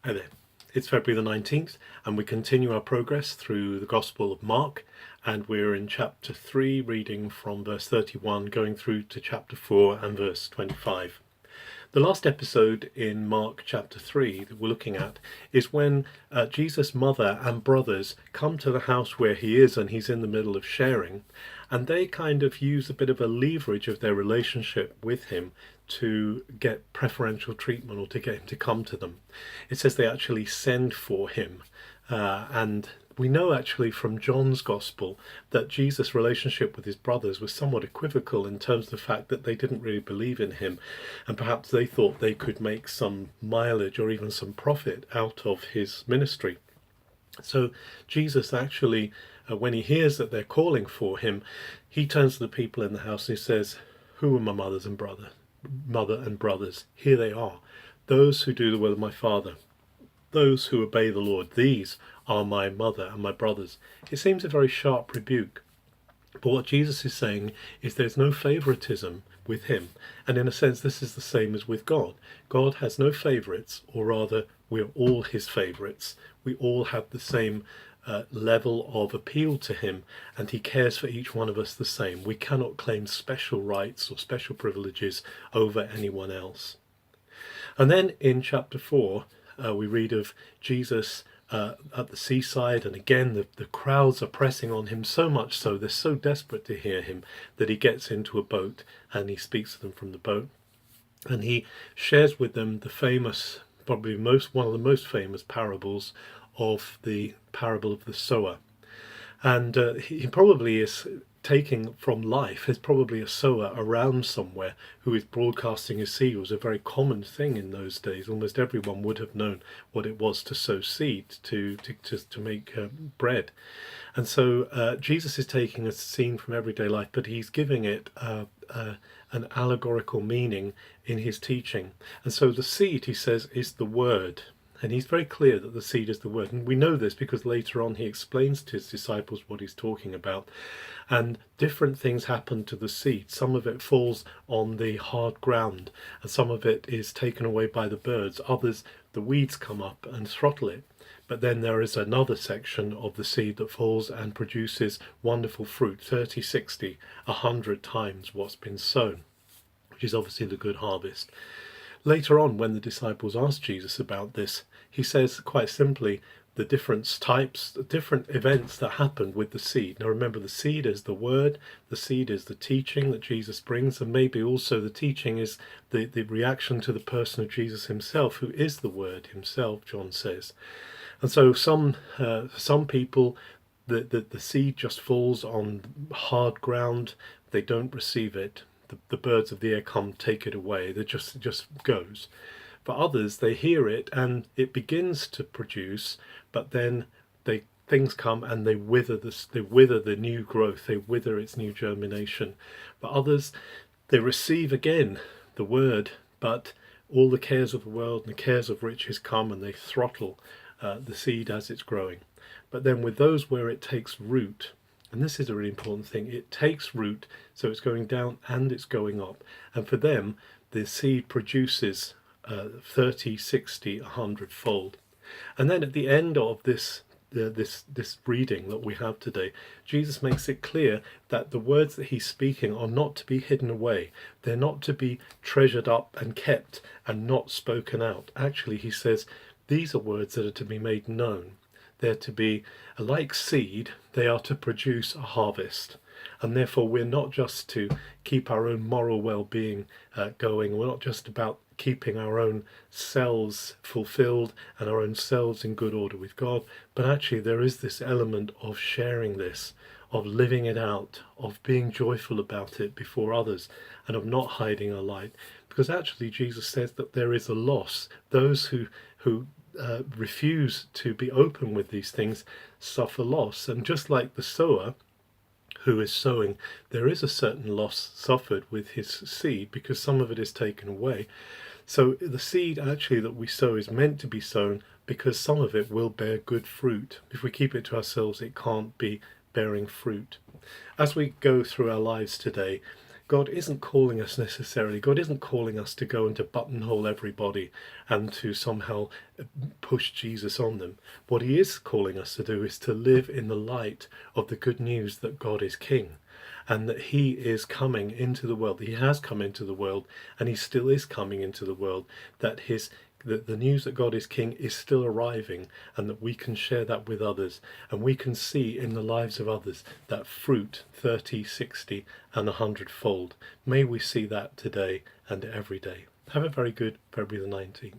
Hi there. It's February the 19th, and we continue our progress through the Gospel of Mark, and we're in chapter 3, reading from verse 31, going through to chapter 4 and verse 25. The last episode in Mark chapter 3 that we're looking at is when Jesus' mother and brothers come to the house where he is, and he's in the middle of sharing, and they kind of use a bit of a leverage of their relationship with him to get preferential treatment or to get him to come to them. It says they actually send for him, and we know actually from John's Gospel that Jesus' relationship with his brothers was somewhat equivocal in terms of the fact that they didn't really believe in him, and perhaps they thought they could make some mileage or even some profit out of his ministry. So Jesus actually, when he hears that they're calling for him, he turns to the people in the house and he says, "Who are my mother and brothers? Here they are, those who do the will of my Father, those who obey the Lord. These are my mother and my brothers." It seems a very sharp rebuke, but what Jesus is saying is there's no favoritism with him, and in a sense this is the same as with God. God has no favorites, or rather we're all his favorites. We all have the same level of appeal to him, and he cares for each one of us the same. We cannot claim special rights or special privileges over anyone else. And then in chapter 4 we read of Jesus at the seaside, and again the crowds are pressing on him, so much so they're so desperate to hear him that he gets into a boat and he speaks to them from the boat, and he shares with them the famous, probably one of the most famous parables of the parable of the sower. And he probably is taking from life. There's probably a sower around somewhere who is broadcasting his seed. It was a very common thing in those days. Almost everyone would have known what it was to sow seed, to make bread. And so Jesus is taking a scene from everyday life, but he's giving it an allegorical meaning in his teaching. And so the seed, he says, is the word. And he's very clear that the seed is the word. And we know this because later on he explains to his disciples what he's talking about. And different things happen to the seed. Some of it falls on the hard ground, and some of it is taken away by the birds. Others, the weeds come up and throttle it. But then there is another section of the seed that falls and produces wonderful fruit, 30, 60, 100 times what's been sown, which is obviously the good harvest. Later on, when the disciples ask Jesus about this, he says quite simply the different types, the different events that happened with the seed. Now remember, the seed is the word, the seed is the teaching that Jesus brings, and maybe also the teaching is the reaction to the person of Jesus himself, who is the word himself, John says. And so some people, the seed just falls on hard ground, they don't receive it. The birds of the air come, take it away. It just goes. For others, they hear it and it begins to produce, but then things come and they wither the new growth, they wither its new germination. For others, they receive again the word, but all the cares of the world and the cares of riches come and they throttle the seed as it's growing. But then with those where it takes root, and this is a really important thing, it takes root, so it's going down and it's going up. And for them, the seed produces 30, 60, 100-fold. And then at the end of this reading that we have today, Jesus makes it clear that the words that he's speaking are not to be hidden away. They're not to be treasured up and kept and not spoken out. Actually, he says, these are words that are to be made known. They're to be like seed, they are to produce a harvest. And therefore we're not just to keep our own moral well-being going. We're not just about keeping our own selves fulfilled and our own selves in good order with God, but actually there is this element of sharing this, of living it out, of being joyful about it before others, and of not hiding our light. Because actually Jesus says that there is a loss. Those who refuse to be open with these things suffer loss. And just like the sower who is sowing, there is a certain loss suffered with his seed because some of it is taken away. So the seed actually that we sow is meant to be sown because some of it will bear good fruit. If we keep it to ourselves, it can't be bearing fruit. As we go through our lives today, God isn't calling us necessarily, God isn't calling us to go and to buttonhole everybody and to somehow push Jesus on them. What he is calling us to do is to live in the light of the good news that God is King, and that he is coming into the world. He has come into the world, and he still is coming into the world, that the news that God is King is still arriving, and that we can share that with others, and we can see in the lives of others that fruit 30, 60 and 100-fold. May we see that today and every day. Have a very good February the 19th.